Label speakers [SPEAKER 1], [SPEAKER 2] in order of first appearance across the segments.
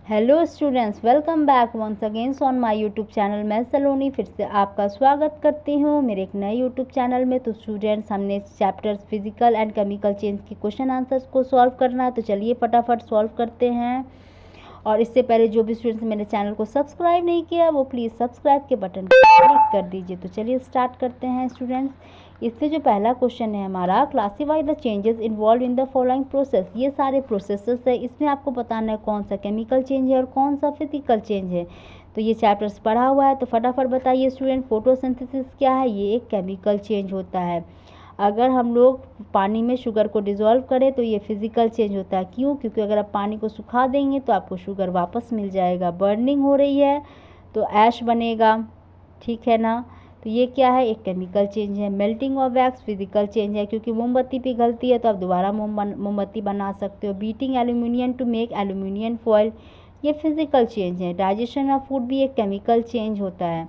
[SPEAKER 1] Hello students, welcome back once again on my YouTube channel. मैं सलोनी फिर से आपका स्वागत करती हूँ मेरे एक नए यूट्यूब चैनल में। तो स्टूडेंट्स, हमने chapters physical and chemical change के क्वेश्चन आंसर्स को सॉल्व करना है, तो चलिए फटाफट सॉल्व करते हैं। और इससे पहले जो भी स्टूडेंट्स मेरे चैनल को सब्सक्राइब नहीं किया वो प्लीज़ सब्सक्राइब के बटन पर क्लिक कर दीजिए। तो चलिए स्टार्ट करते हैं स्टूडेंट्स। इससे जो पहला क्वेश्चन है हमारा, classify the changes involve in the following process. ये सारे प्रोसेसेस है, इसमें आपको बताना है कौन सा केमिकल चेंज है और कौन सा फिजिकल चेंज है। तो ये चैप्टर्स पढ़ा हुआ है, तो फटाफट बताइए स्टूडेंट। फोटोसिंथेसिस क्या है? ये एक केमिकल चेंज होता है। अगर हम लोग पानी में शुगर को डिज़ोल्व करें तो ये फिजिकल चेंज होता है। क्यों? क्योंकि अगर आप पानी को सुखा देंगे तो आपको शुगर वापस मिल जाएगा। बर्निंग हो रही है तो ऐश बनेगा, ठीक है ना। तो ये क्या है? एक केमिकल चेंज है। Melting of wax physical change है, क्योंकि मोमबत्ती पिघलती है तो आप दोबारा मोमबत्ती बना सकते हो। Beating aluminium to make aluminium foil, ये फिजिकल चेंज है। डाइजेशन ऑफ फूड भी एक केमिकल चेंज होता है।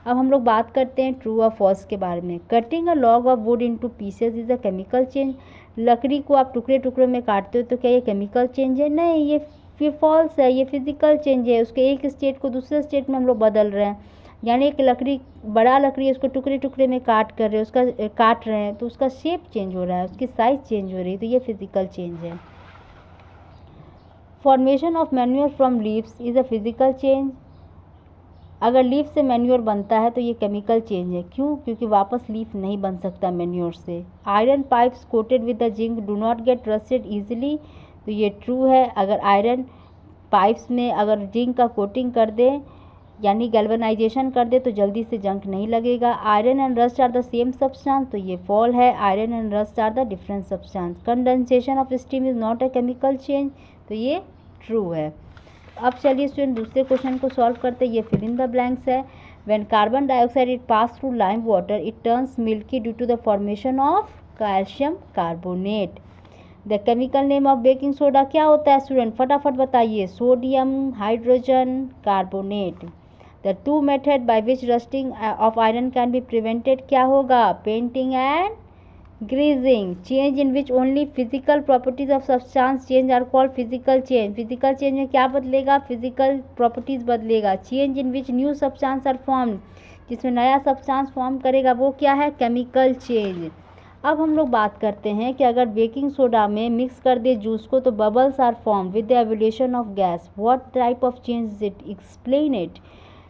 [SPEAKER 1] अब हम लोग बात करते हैं ट्रू और फॉल्स के बारे में। Cutting a log of would into pieces is a chemical change. लकड़ी को आप टुकड़े टुकड़े में काटते हो तो क्या ये केमिकल चेंज है? नहीं, ये फॉल्स है, ये फिजिकल चेंज है। उसके एक स्टेट को दूसरे स्टेट में हम लोग बदल रहे हैं। यानी एक लकड़ी, बड़ा लकड़ी है, उसको टुकड़े टुकड़े में काट रहे हैं तो उसका शेप चेंज हो रहा है, उसकी साइज चेंज हो रही है, तो ये फिजिकल चेंज है। Formation of manure from leaves is a physical change. अगर लीफ से मैन्योर बनता है तो ये केमिकल चेंज है। क्यों? क्योंकि वापस लीफ नहीं बन सकता मैन्योर से। Iron pipes coated with the zinc do not get rusted easily, तो ये ट्रू है। अगर आयरन पाइप्स में अगर जिंक का कोटिंग कर दे यानी गैल्वेनाइजेशन कर दे तो जल्दी से जंग नहीं लगेगा। Iron and rust are the same substance, तो ये फॉल है। Iron and rust are the different substance. Condensation of steam is not a chemical change, तो ये ट्रू है। अब चलिए स्टूडेंट दूसरे क्वेश्चन को सॉल्व करते हैं। ये फिल इन द ब्लैंक्स है। When carbon dioxide it pass through lime water it turns milky due to the formation of calcium carbonate. The chemical name of baking soda क्या होता है student? फटाफट बताइए। Sodium hydrogen carbonate. The two method by which rusting of iron can be prevented क्या होगा? Painting and greasing. Change in which only physical properties of substance change are called physical change. Physical change में क्या बदलेगा? Physical properties बदलेगा। Change in which new substance are form, जिसमें नया substance form करेगा वो क्या है? Chemical change. अब हम लोग बात करते हैं कि अगर बेकिंग सोडा में मिक्स कर दे जूस को तो bubbles are form with the evolution of gas. What type of change is it? Explain it.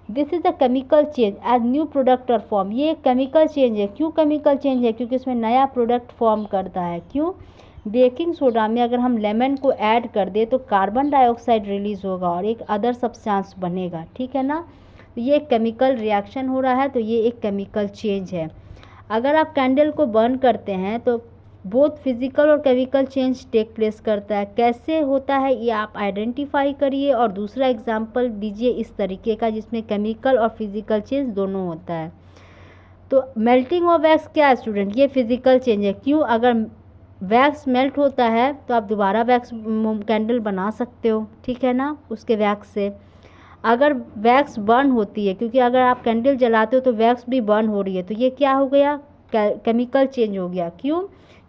[SPEAKER 1] This is the chemical change as new product और फॉर्म। ये एक केमिकल चेंज है। क्यों chemical change है? क्योंकि इसमें नया प्रोडक्ट फॉर्म करता है। क्यों? बेकिंग सोडा में अगर हम लेमन को ऐड कर दे तो कार्बन डाइऑक्साइड रिलीज होगा और एक अदर सब्सटेंस बनेगा, ठीक है ना। ये एक केमिकल रिएक्शन हो रहा है, तो ये एक केमिकल चेंज है। अगर आप कैंडल को बर्न करते हैं तो बोथ फिजिकल और केमिकल चेंज टेक प्लेस करता है। कैसे होता है ये आप आइडेंटिफाई करिए और दूसरा एग्जाम्पल दीजिए इस तरीके का जिसमें केमिकल और फिजिकल चेंज दोनों होता है। तो मेल्टिंग ऑफ वैक्स क्या है स्टूडेंट? ये फिजिकल चेंज है। क्यों? अगर वैक्स मेल्ट होता है तो आप दोबारा वैक्स कैंडल बना सकते हो, ठीक है ना, उसके वैक्स से। अगर वैक्स बर्न होती है, क्योंकि अगर आप कैंडल जलाते हो तो वैक्स भी बर्न हो रही है, तो ये क्या हो गया? केमिकल चेंज हो गया। क्यों?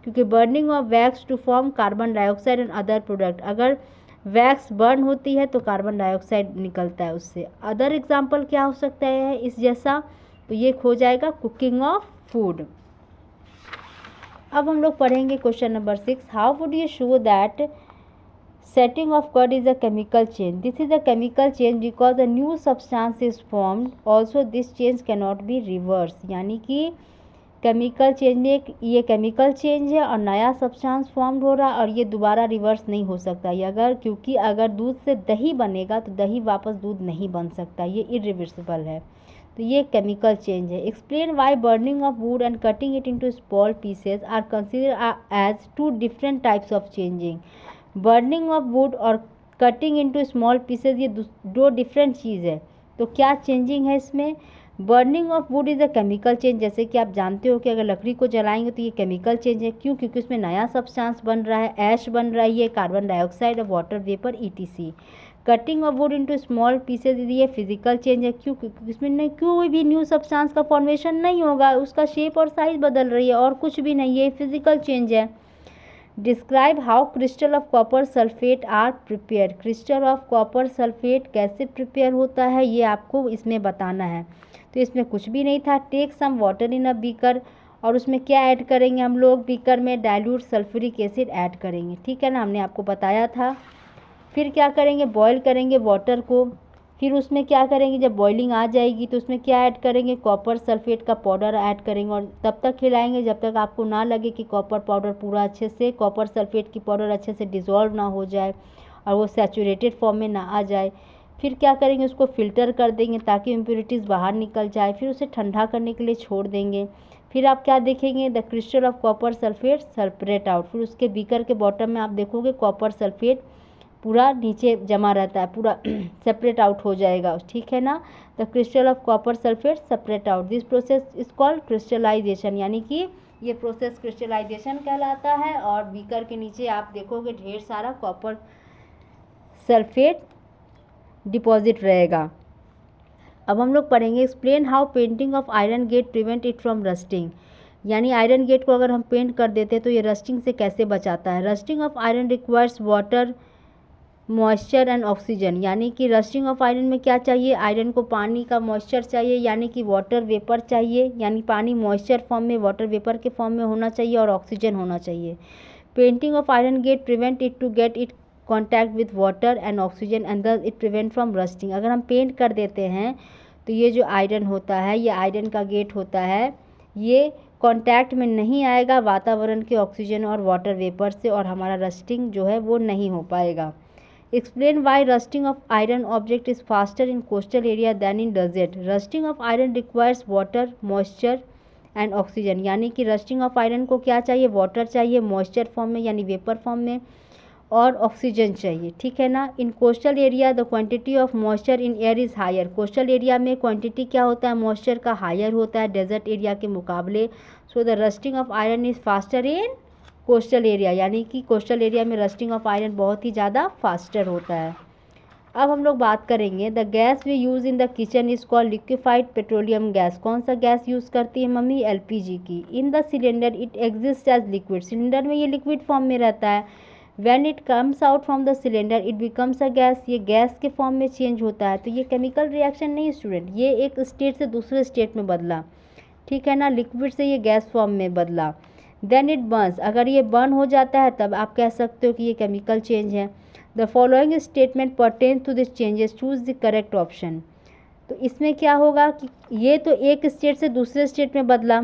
[SPEAKER 1] क्योंकि burning of wax to form carbon dioxide and other product. अगर वैक्स बर्न होती है तो कार्बन डाइऑक्साइड निकलता है उससे। अदर एग्जाम्पल क्या हो सकता है इस जैसा? तो ये हो जाएगा कुकिंग ऑफ फूड। अब हम लोग पढ़ेंगे question number 6। How would you show that setting of curd is a chemical change? This is a chemical change because a new substance is formed. Also this change cannot be reversed, यानी कि chemical change में ये chemical change है और नया substance form हो रहा है और ये दोबारा रिवर्स नहीं हो सकता ये क्योंकि अगर दूध से दही बनेगा तो दही वापस दूध नहीं बन सकता, ये इरिवर्सिबल है। तो ये केमिकल चेंज है। Explain why burning of wood and cutting it into small pieces are considered as two different types of changing. Burning of wood और कटिंग इनटू स्मॉल पीसेस ये दो डिफरेंट चीज़ है। तो क्या चेंजिंग है इसमें? Burning of would is a chemical change. जैसे कि आप जानते हो कि अगर लकड़ी को जलाएंगे तो ये केमिकल चेंज है। क्यों? क्योंकि उसमें नया सब्सटेंस बन रहा है, ऐश बन रही है, कार्बन डाइऑक्साइड और water vapour ETC। Cutting of would into small pieces ये फिजिकल चेंज है। क्यों? क्योंकि इसमें कोई भी न्यू सब्सटेंस का फॉर्मेशन नहीं होगा, उसका शेप और साइज बदल रही है और कुछ भी नहीं, ये फिजिकल चेंज है। Describe how crystal of copper sulphate are prepare. Crystal of copper sulphate कैसे प्रिपेयर होता है ये आपको इसमें बताना है। तो इसमें कुछ भी नहीं था। Take some water in a beaker, और उसमें क्या ऐड करेंगे हम लोग, बीकर में डाइल्यूट सल्फ्यूरिक एसिड ऐड करेंगे, ठीक है ना, हमने आपको बताया था। फिर क्या करेंगे, बॉईल करेंगे वाटर को। फिर उसमें क्या करेंगे, जब बॉइलिंग आ जाएगी तो उसमें क्या ऐड करेंगे, कॉपर सल्फेट का पाउडर ऐड करेंगे, और तब तक खिलाएंगे जब तक आपको ना लगे कि कॉपर पाउडर पूरा अच्छे से, कॉपर सल्फेट की पाउडर अच्छे से डिज़ोल्व ना हो जाए और वो सैचुरेटेड फॉर्म में ना आ जाए। फिर क्या करेंगे, उसको फ़िल्टर कर देंगे ताकि इम्प्योरिटीज़ बाहर निकल जाए। फिर उसे ठंडा करने के लिए छोड़ देंगे। फिर आप क्या देखेंगे, the crystal of copper sulphate separate out. फिर उसके बीकर के बॉटम में आप देखोगे कॉपर सल्फेट पूरा नीचे जमा रहता है, पूरा सेपरेट आउट हो जाएगा, ठीक है ना। The crystal of copper sulphate separate out, this process is called crystallization, यानी कि ये प्रोसेस क्रिस्टलाइजेशन कहलाता है। और बीकर के नीचे आप देखोगे ढेर सारा कॉपर सल्फेट डिपॉजिट रहेगा। अब हम लोग पढ़ेंगे explain how painting of iron gate prevent it from rusting, यानी आयरन गेट को अगर हम पेंट कर देते हैं तो ये रस्टिंग से कैसे बचाता है। Rusting of iron requires water, moisture and oxygen, यानी कि रस्टिंग ऑफ आयरन में क्या चाहिए, आयरन को पानी का मॉइस्चर चाहिए, यानी कि वाटर वेपर चाहिए, यानी पानी मॉइस्चर फॉर्म में, वाटर वेपर के फॉर्म में होना चाहिए, और ऑक्सीजन होना चाहिए। Painting of iron gate prevent it to get it contact with water and oxygen and thus it prevent from rusting. अगर हम पेंट कर देते हैं तो ये जो आयरन होता है, ये आयरन का गेट होता है, ये कांटेक्ट में नहीं आएगा वातावरण के ऑक्सीजन और वाटर वेपर से, और हमारा रस्टिंग जो है वो नहीं हो पाएगा। Explain why rusting of iron object is faster in coastal area than in desert. Rusting of iron requires water, moisture and oxygen, यानी कि रस्टिंग ऑफ आयरन को क्या चाहिए, वाटर चाहिए मॉइस्चर फॉर्म में यानी वेपर फॉर्म में, और ऑक्सीजन चाहिए, ठीक है ना। In coastal area the quantity of moisture in air is higher. Coastal area में क्वांटिटी क्या होता है, मॉइस्चर का हायर होता है डेजर्ट एरिया के मुकाबले। So the rusting of iron is faster in coastal area, यानी कि कोस्टल एरिया में रस्टिंग ऑफ आयरन बहुत ही ज़्यादा फास्टर होता है। अब हम लोग बात करेंगे the gas we use in the kitchen is called liquefied petroleum gas. कौन सा गैस यूज़ करती है मम्मी, एलपीजी की। In the cylinder it exist as liquid, cylinder में ये लिक्विड फॉर्म में रहता है। When it comes out from the cylinder it becomes a gas, ये गैस के फॉर्म में चेंज होता है। तो ये केमिकल रिएक्शन नहीं स्टूडेंट, ये एक स्टेट से दूसरे स्टेट में बदला, ठीक है ना, लिक्विड से ये गैस फॉर्म में बदला। देन इट बर्न्स, अगर ये बर्न हो जाता है तब आप कह सकते हो कि ये केमिकल चेंज है। The following statement pertains to this changes, choose the correct option. तो इसमें क्या होगा कि ये तो एक स्टेट से दूसरे स्टेट में बदला,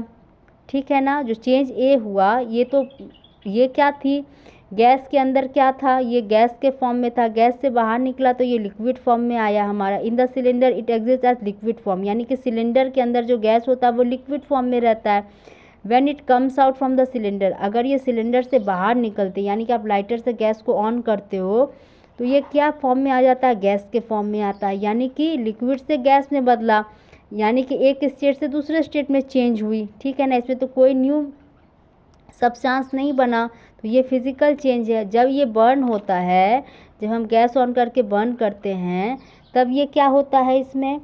[SPEAKER 1] ठीक है ना, जो चेंज ए हुआ ये तो, ये क्या थी, गैस के अंदर क्या था, ये गैस के फॉर्म में था, गैस से बाहर निकला तो ये लिक्विड फॉर्म में आया हमारा। In the cylinder it exist as liquid form, यानी कि सिलेंडर के अंदर जो गैस होता है वो लिक्विड फॉर्म में रहता है। When it comes out from the cylinder, अगर ये सिलेंडर से बाहर निकलते, यानी कि आप लाइटर से गैस को ऑन करते हो तो ये क्या फॉर्म में आ जाता है, गैस के फॉर्म में आता है, यानी कि लिक्विड से गैस में बदला, यानी कि एक स्टेट से दूसरे स्टेट में चेंज हुई, ठीक है ना। इसमें तो कोई न्यू सब्सटेंस नहीं बना, तो ये फिज़िकल चेंज है। जब ये बर्न होता है, जब हम गैस ऑन करके बर्न करते हैं तब ये क्या होता है, इसमें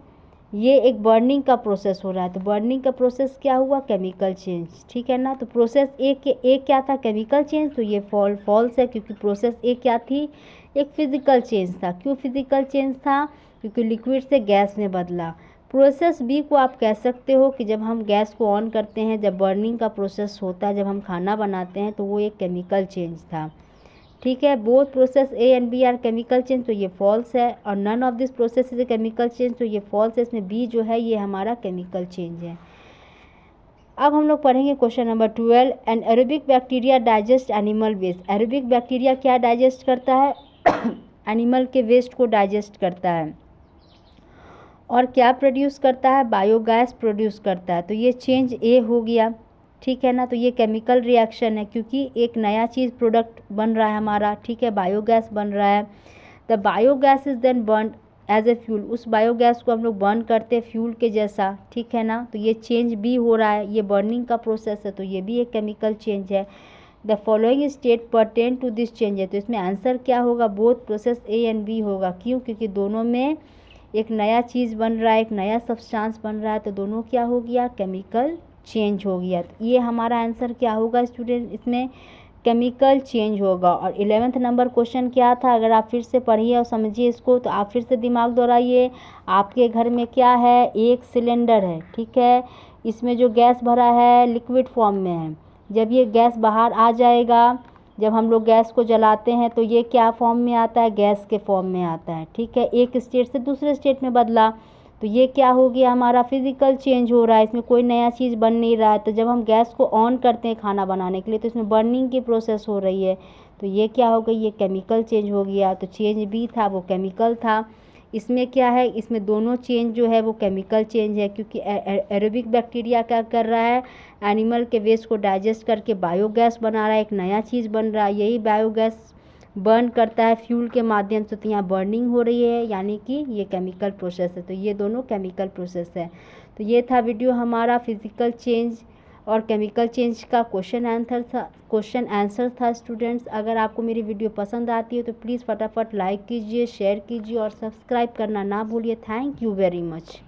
[SPEAKER 1] ये एक बर्निंग का प्रोसेस हो रहा है। तो बर्निंग का प्रोसेस क्या हुआ, केमिकल चेंज, ठीक है ना। तो प्रोसेस एक क्या था, केमिकल चेंज, तो ये फॉल्स है क्योंकि प्रोसेस एक क्या थी, एक फिज़िकल चेंज था। क्यों फिज़िकल चेंज था, क्योंकि लिक्विड से गैस में बदला। प्रोसेस बी को आप कह सकते हो कि जब हम गैस को ऑन करते हैं, जब बर्निंग का प्रोसेस होता है, जब हम खाना बनाते हैं, तो वो एक केमिकल चेंज था, ठीक है। Both process A and B are chemical change, तो ये फॉल्स है। और none of this process is a chemical change, तो ये फॉल्स है। इसमें बी जो है ये हमारा केमिकल चेंज है। अब हम लोग पढ़ेंगे question number 12। Anaerobic bacteria digest animal waste. Aerobic bacteria क्या डाइजेस्ट करता है एनिमल के वेस्ट को डाइजेस्ट करता है, और क्या प्रोड्यूस करता है, बायोगैस प्रोड्यूस करता है। तो ये चेंज ए हो गया, ठीक है ना। तो ये केमिकल रिएक्शन है क्योंकि एक नया चीज़ प्रोडक्ट बन रहा है हमारा, ठीक है, बायोगैस बन रहा है। The biogas is then burn as a fuel, उस बायोगैस को हम लोग बर्न करते हैं फ्यूल के जैसा, ठीक है ना। तो ये चेंज भी हो रहा है, ये बर्निंग का प्रोसेस है, तो ये भी एक केमिकल चेंज है। The following state pertain to this change है, तो इसमें आंसर क्या होगा, both process A and B होगा। क्यों, क्योंकि दोनों में एक नया चीज़ बन रहा है, एक नया सब्सटेंस बन रहा है, तो दोनों क्या हो गया, केमिकल चेंज हो गया। तो ये हमारा आंसर क्या होगा स्टूडेंट, इसमें केमिकल चेंज होगा। और 11th नंबर क्वेश्चन क्या था, अगर आप फिर से पढ़िए और समझिए इसको तो आप फिर से दिमाग दौड़ाइए। आपके घर में क्या है, एक सिलेंडर है, ठीक है। इसमें जो गैस भरा है लिक्विड फॉर्म में है। जब ये गैस बाहर आ जाएगा, जब हम लोग गैस को जलाते हैं तो ये क्या फॉर्म में आता है, गैस के फॉर्म में आता है, ठीक है। एक स्टेट से दूसरे स्टेट में बदला तो ये क्या हो गया, हमारा फिजिकल चेंज हो रहा है, इसमें कोई नया चीज़ बन नहीं रहा है। तो जब हम गैस को ऑन करते हैं खाना बनाने के लिए तो इसमें बर्निंग की प्रोसेस हो रही है, तो ये क्या हो गई, ये केमिकल चेंज हो गया। तो चेंज भी था वो केमिकल था। इसमें क्या है, इसमें दोनों चेंज जो है वो केमिकल चेंज है, क्योंकि एरोबिक बैक्टीरिया क्या कर रहा है, एनिमल के वेस्ट को डाइजेस्ट करके बायोगैस बना रहा है, एक नया चीज़ बन रहा है। यही बायोगैस बर्न करता है फ्यूल के माध्यम से, तो यहाँ बर्निंग हो रही है, यानी कि ये केमिकल प्रोसेस है। तो ये दोनों केमिकल प्रोसेस है। तो ये था वीडियो हमारा फिजिकल चेंज और केमिकल चेंज का क्वेश्चन आंसर था स्टूडेंट्स। अगर आपको मेरी वीडियो पसंद आती है तो प्लीज़ फटाफट लाइक कीजिए, शेयर कीजिए और सब्सक्राइब करना ना भूलिए। Thank you very much.